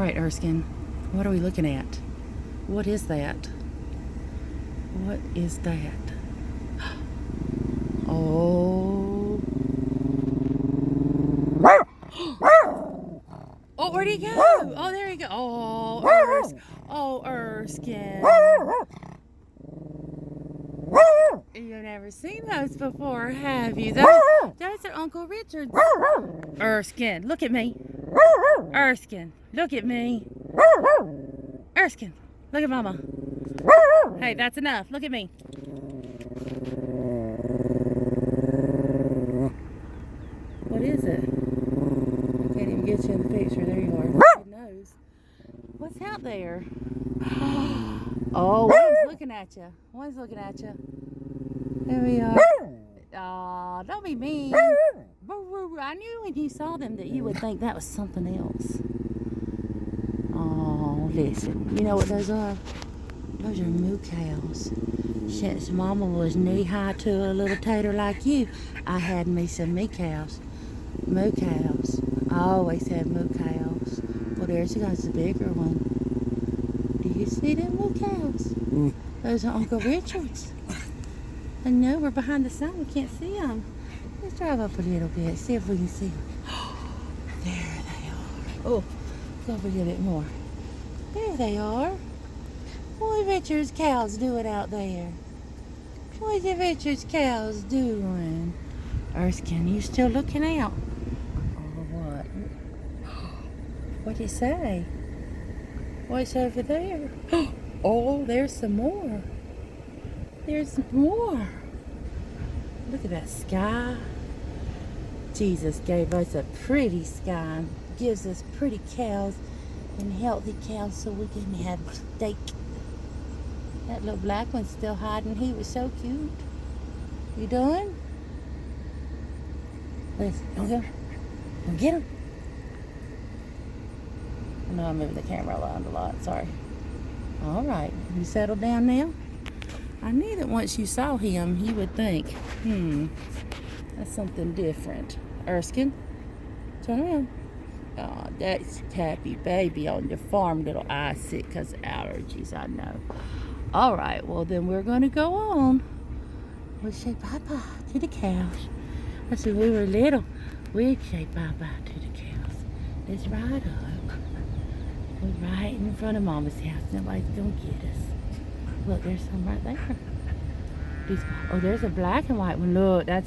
right, Erskine. What are we looking at? What is that? What is that? Oh. Oh, where'd he go? Oh, there he go. Oh, Erskine. You've never seen those before, have you? Those are Uncle Richard's. Erskine, look at me. Erskine, look at me. Erskine, look at Mama. Hey, that's enough. Look at me. What is it? Can't even get you in the picture. There you are. Good nose. What's out there? Oh, one's looking at you. One's looking at you. There we are. Oh, don't be mean. I knew when you saw them that you would think that was something else. Oh, listen. You know what those are? Those are MooCows. Since Mama was knee-high to a little tater like you, I had me some MooCows. MooCows. I always had MooCows. Well, there's the bigger one. Do you see them MooCows? Those are Uncle Richard's. I know, we're behind the sun. We can't see them. Let's drive up a little bit, see if we can see them. There they are. Oh, go over a little bit more. There they are. What Richard's cows doing out there? What the Richard's cows doing? Erskine, you still looking out? Oh, what? What'd you say? What's over there? Oh, there's some more. There's more. Look at that sky. Jesus gave us a pretty sky and gives us pretty cows and healthy cows so we can have steak. That little black one's still hiding. He was so cute. You done? Listen, okay. Go get him. I know I'm moving the camera around a lot. Sorry. All right. You settled down now? I knew that once you saw him, you would think, that's something different. Erskine, turn around. Oh, that's Tappy baby on the farm, little eye sick because of allergies, I know. All right, well, then we're going to go on. We'll say bye-bye to the cows. I said, when we were little, we'd say bye-bye to the cows. Let's ride up. We're right in front of Mama's house. Nobody's going to get us. Look, there's some right there. Oh, there's a black and white one. Look, is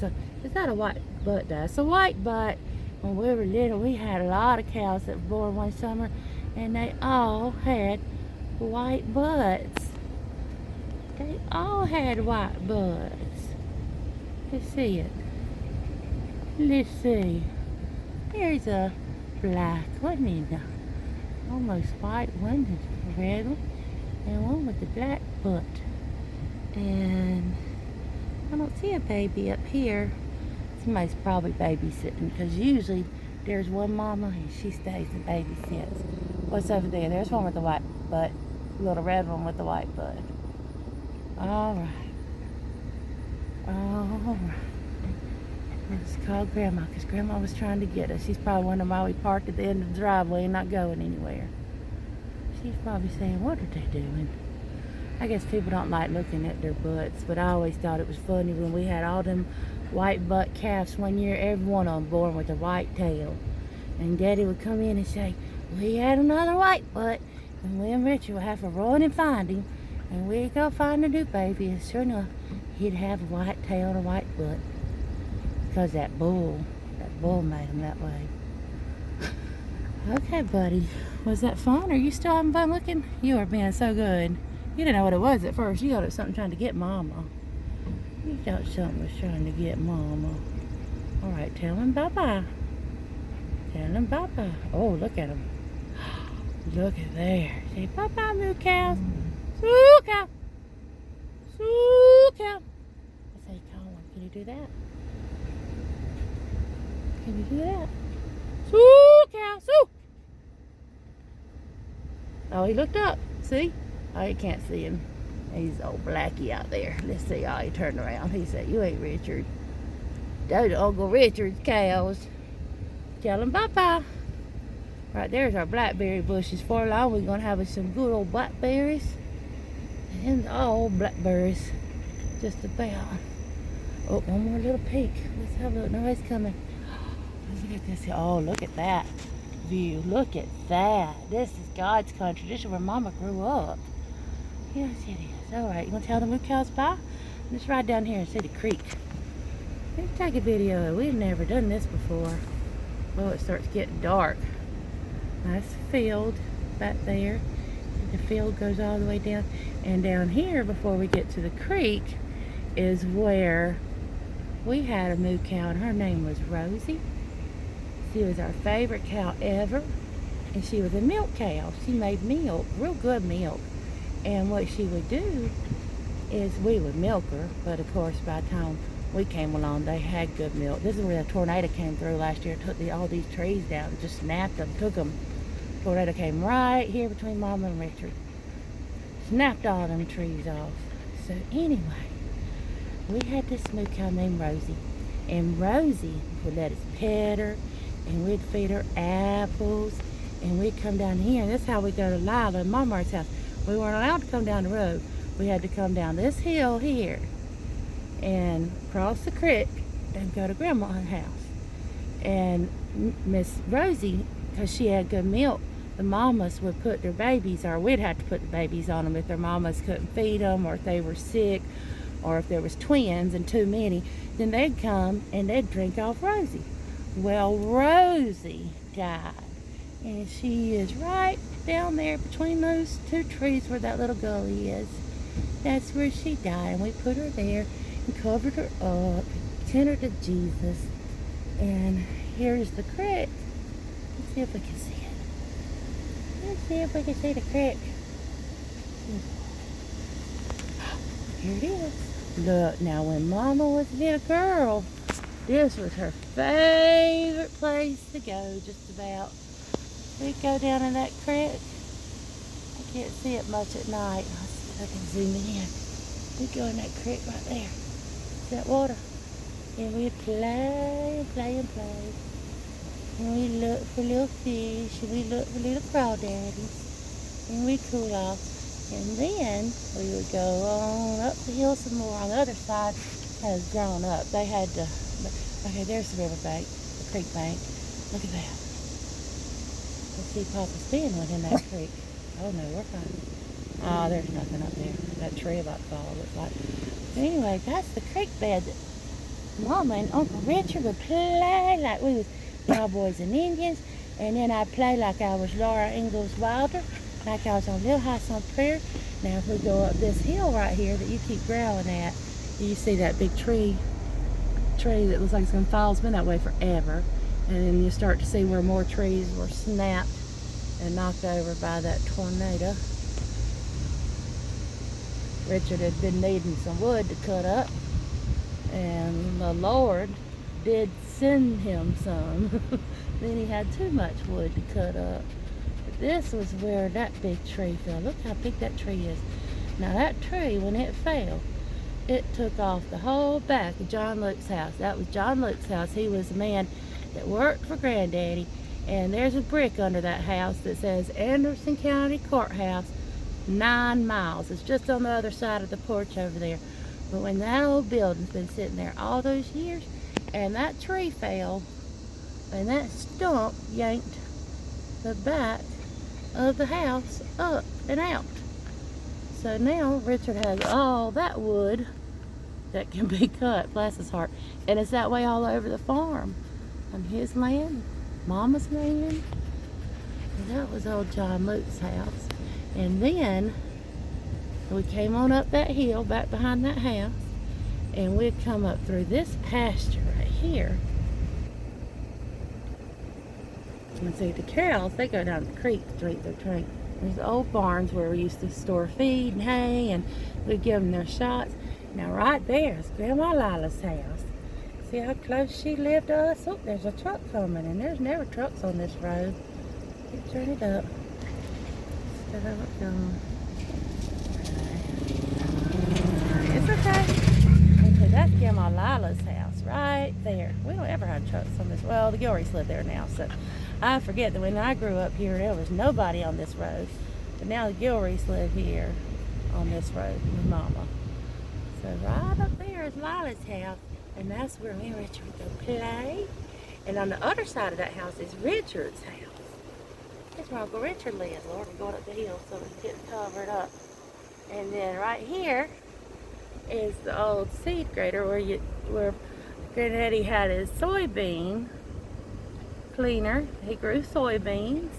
that a white butt? That's a white butt. When we were little, we had a lot of cows that were born one summer, and they all had white butts. They all had white butts. Let's see it. Let's see. Here's a black one and almost white one, a red one, and one with the black butt. And I don't see a baby up here. Somebody's probably babysitting because usually there's one mama and she stays and babysits. What's over there? There's one with the white butt, little red one with the white butt. All right. All right. Let's call Grandma because Grandma was trying to get us. She's probably wondering why we parked at the end of the driveway and not going anywhere. She's probably saying, what are they doing? I guess people don't like looking at their butts, but I always thought it was funny when we had all them white butt calves one year, every one of them born with a white tail. And Daddy would come in and say, we had another white butt, and we and Richard would have to run and find him, and we'd go find a new baby, and sure enough, he'd have a white tail and a white butt. Because that bull made him that way. Okay, buddy. Was that fun? Are you still having fun looking? You are being so good. You didn't know what it was at first. You thought it was something trying to get Mama. You thought something was trying to get Mama. All right, tell him bye-bye. Tell him bye-bye. Oh, look at him. Look at there. Say bye-bye, MooCows. MooCow. MooCow. I say, call him. Can you do that? Can you do that? MooCow. Soo. Oh, he looked up. See? Oh, you can't see him. He's old Blackie out there. Let's see. Oh, he turned around. He said, you ain't Richard. Those are Uncle Richard's cows. Tell him bye-bye. Right there's our blackberry bushes. For long we're gonna have us some good old blackberries and all blackberries. Just about. Oh, one more little peek. Let's have a look. Nobody's coming. Let's look at this. Oh, look at that view. Look at that. This is God's country. This is where Mama grew up. Yes, it is. All right, you gonna tell the MooCows bye? Let's ride down here and see the creek. Let's take a video. We've never done this before. Oh, it starts getting dark. Nice field back there. The field goes all the way down. And down here, before we get to the creek, is where we had a moo cow, and her name was Rosie. She was our favorite cow ever, and she was a milk cow. She made milk, real good milk. And what she would do is we would milk her, but of course by the time we came along, they had good milk. This is where the tornado came through last year, took all these trees down, just snapped them, took them. Tornado came right here between Mama and Richard. Snapped all them trees off. So anyway, we had this moo cow named Rosie, and Rosie would let us pet her, and we'd feed her apples, and we'd come down here, and that's how we go to Lila and Mama's house. We weren't allowed to come down the road. We had to come down this hill here and cross the creek and go to Grandma's house. And Miss Rosie, because she had good milk, the mamas would put their babies, or we'd have to put the babies on them if their mamas couldn't feed them, or if they were sick, or if there was twins and too many, then they'd come and they'd drink off Rosie. Well, Rosie died, and she is right down there between those two trees where that little gully is. That's where she died, and we put her there and covered her up, sent her to Jesus. And here's the creek. Let's see if we can see it. Let's see if we can see the creek. Here it is. Look, now when Mama was a little girl, this was her favorite place to go, just about. We'd go down in that creek. I can't see it much at night. Let's see if I can zoom in. We'd go in that creek right there. See that water? And we'd play and play and play. And we'd look for little fish, and we'd look for little crawdaddies. And we'd cool off. And then we would go on up the hill some more. On the other side has grown up. They had to, okay, there's the river bank, the creek bank. Look at that. Let's see Papa's one in that creek. Oh no, we're fine. Oh, there's nothing up there. That tree about to fall, looks like. Anyway, that's the creek bed that Mama and Uncle Richard would play like we was cowboys and Indians. And then I'd play like I was Laura Ingalls Wilder, like I was on Little House on Prairie. Now if we go up this hill right here that you keep growling at, you see that big tree that looks like it's gonna fall. It's been that way forever. And then you start to see where more trees were snapped and knocked over by that tornado. Richard had been needing some wood to cut up, and the Lord did send him some. Then he had too much wood to cut up. But this was where that big tree fell. Look how big that tree is. Now that tree, when it fell, it took off the whole back of John Luke's house. That was John Luke's house. He was the man that worked for Granddaddy. And there's a brick under that house that says Anderson County Courthouse, 9 miles. It's just on the other side of the porch over there. But when that old building's been sitting there all those years, and that tree fell, and that stump yanked the back of the house up and out. So now Richard has all that wood that can be cut, bless his heart. And it's that way all over the farm. On his land, Mama's land. And that was old John Luke's house. And then we came on up that hill back behind that house, and we'd come up through this pasture right here. And see, the cows, they go down the creek to drink their drink. There's the old barns where we used to store feed and hay, and we'd give them their shots. Now right there is Grandma Lila's house. See how close she lived to us? Oh, there's a truck coming, and there's never trucks on this road. Let's turn it up. It's okay. Okay, that's Grandma Lila's house right there. We don't ever have trucks on this. Well, the Gilrys live there now, so I forget that when I grew up here, there was nobody on this road. But now the Gilrys live here on this road with Mama. So right up there is Lila's house, and that's where me and Richard would go play. And on the other side of that house is Richard's house. That's where Uncle Richard lives. Lord, we're going up the hill so it's getting covered up. And then right here is the old seed grater where Granddaddy had his soybean cleaner. He grew soybeans.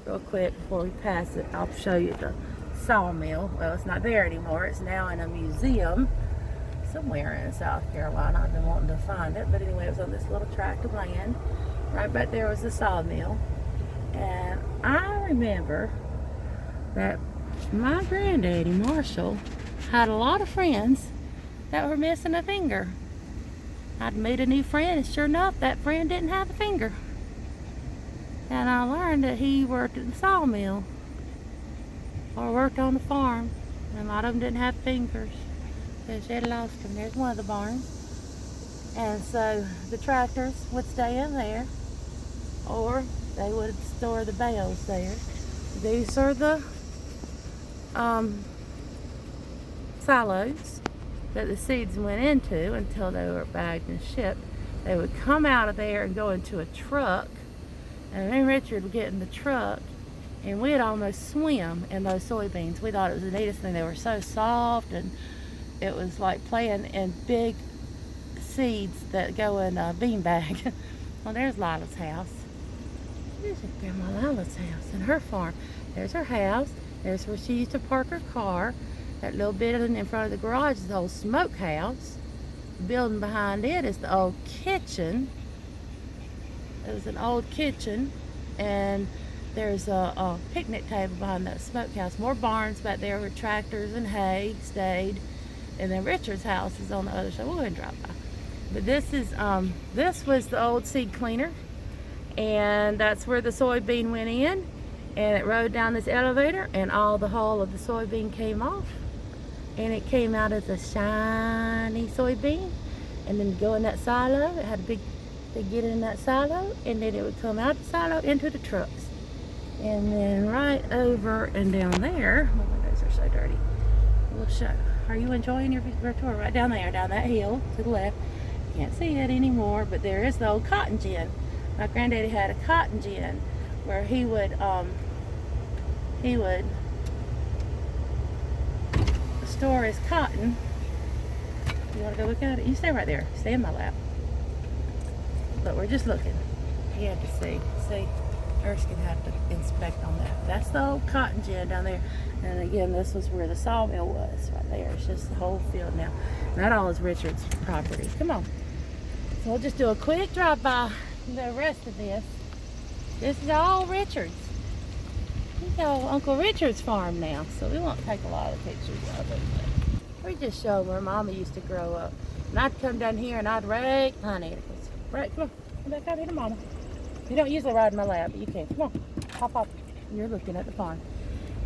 Real quick before we pass it, I'll show you the sawmill. Well, it's not there anymore. It's now in a museum somewhere in South Carolina. I've been wanting to find it, but anyway, it was on this little tract of land. Right back there was the sawmill. And I remember that my granddaddy, Marshall, had a lot of friends that were missing a finger. I'd meet a new friend, and sure enough, that friend didn't have a finger. And I learned that he worked at the sawmill or worked on the farm. And a lot of them didn't have fingers because they lost them. There's one of the barns. And so the tractors would stay in there, or they would store the bales there. These are the silos that the seeds went into until they were bagged and shipped. They would come out of there and go into a truck, and me and Richard would get in the truck, and we'd almost swim in those soybeans. We thought it was the neatest thing. They were so soft, and it was like playing in big seeds that go in a bean bag. Well, there's Lila's house. There's Grandma Lila's house and her farm. There's her house. There's where she used to park her car. That little bit in front of the garage is the old smokehouse. The building behind it is the old kitchen. It was an old kitchen, and there's a picnic table behind that smokehouse. More barns back there with tractors and hay stayed. And then Richard's house is on the other side. We'll go ahead and drive by. But this was the old seed cleaner, and that's where the soybean went in, and it rode down this elevator, and all the hull of the soybean came off, and it came out as a shiny soybean, and then go in that silo. It had a big, they get in that silo, and then it would come out the silo into the trucks. And then right over and down there, my windows are so dirty. We'll show. Are you enjoying your tour? Right down there, down that hill to the left. Can't see it anymore, but there is the old cotton gin. My granddaddy had a cotton gin where he would store his cotton. You want to go look at it? You stay right there. Stay in my lap. But we're just looking. He had to see. See, Erskine had to inspect on that. That's the old cotton gin down there. And again, this was where the sawmill was, right there. It's just the whole field now. And that all is Richard's property. Come on. So we'll just do a quick drive-by. The rest of this is all Richard's. It's all Uncle Richard's farm now, so we won't take a lot of pictures of it. We just show where Mama used to grow up. And I'd come down here and I'd rake pineapples. Right, come on. Come back out here to Mama. You don't usually ride in my lap, but you can. Come on. Hop up. You're looking at the farm.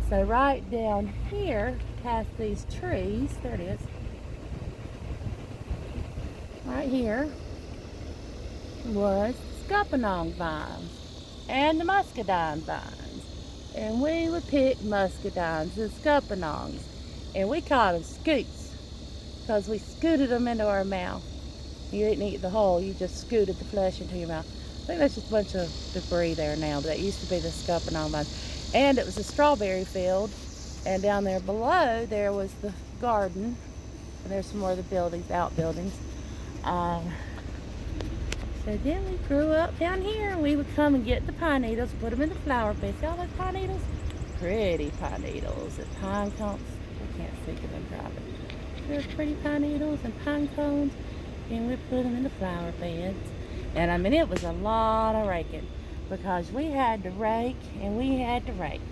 So right down here, past these trees, there it is. Right here was scuppernong vines and the muscadine vines. And we would pick muscadines and scuppernongs, and we called them scoots because we scooted them into our mouth. You didn't eat the whole, you just scooted the flesh into your mouth. I think that's just a bunch of debris there now, but that used to be the scuppernong vines. And it was a strawberry field, and down there below there was the garden, and there's some more of the buildings, outbuildings. So then we grew up down here, and we would come and get the pine needles, put them in the flower beds. See all those pine needles? Pretty pine needles and pine cones. I can't see because I'm driving. There's pretty pine needles and pine cones, and we put them in the flower beds. And I mean, it was a lot of raking because we had to rake, and we had to rake.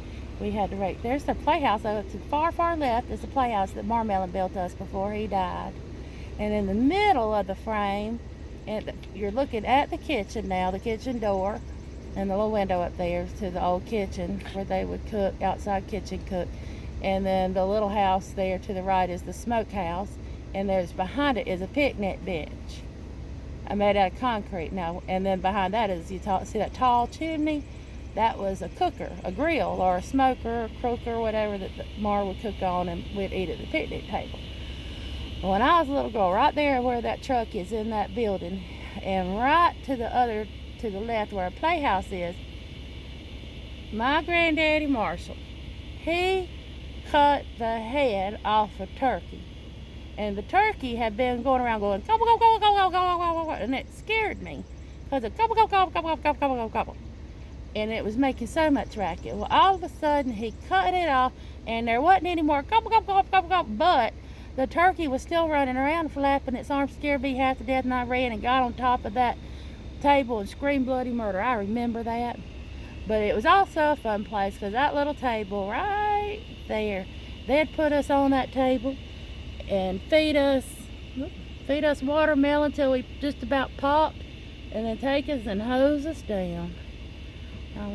We had to rake. There's the playhouse. To the far, far left is the playhouse that Marmellon built us before he died. And in the middle of the frame, and you're looking at the kitchen now, the kitchen door, and the little window up there to the old kitchen where they would cook, outside kitchen cook. And then the little house there to the right is the smokehouse, and there's behind it is a picnic bench. made out of concrete now. And then behind that is, see that tall chimney? That was a cooker, a grill, or a smoker, a cooker, whatever that Ma would cook on, and we'd eat at the picnic table. When I was a little girl, right there where that truck is in that building, and right to the left where a playhouse is, my granddaddy Marshall, he cut the head off a turkey. And the turkey had been going around going, gobble, gobble, gobble, gobble, gobble, gobble, gobble, and it scared me. Because it gobble, gobble, gobble, gobble, gobble, gobble, gobble, gobble. And it was making so much racket. Well, all of a sudden, he cut it off, and there wasn't any more gobble, gobble, gobble, gobble, gobble, but the turkey was still running around, flapping its arms, scared me half to death, and I ran and got on top of that table and screamed bloody murder. I remember that. But it was also a fun place, because that little table right there, they'd put us on that table and feed us watermelon till we just about popped, and then take us and hose us down. Now,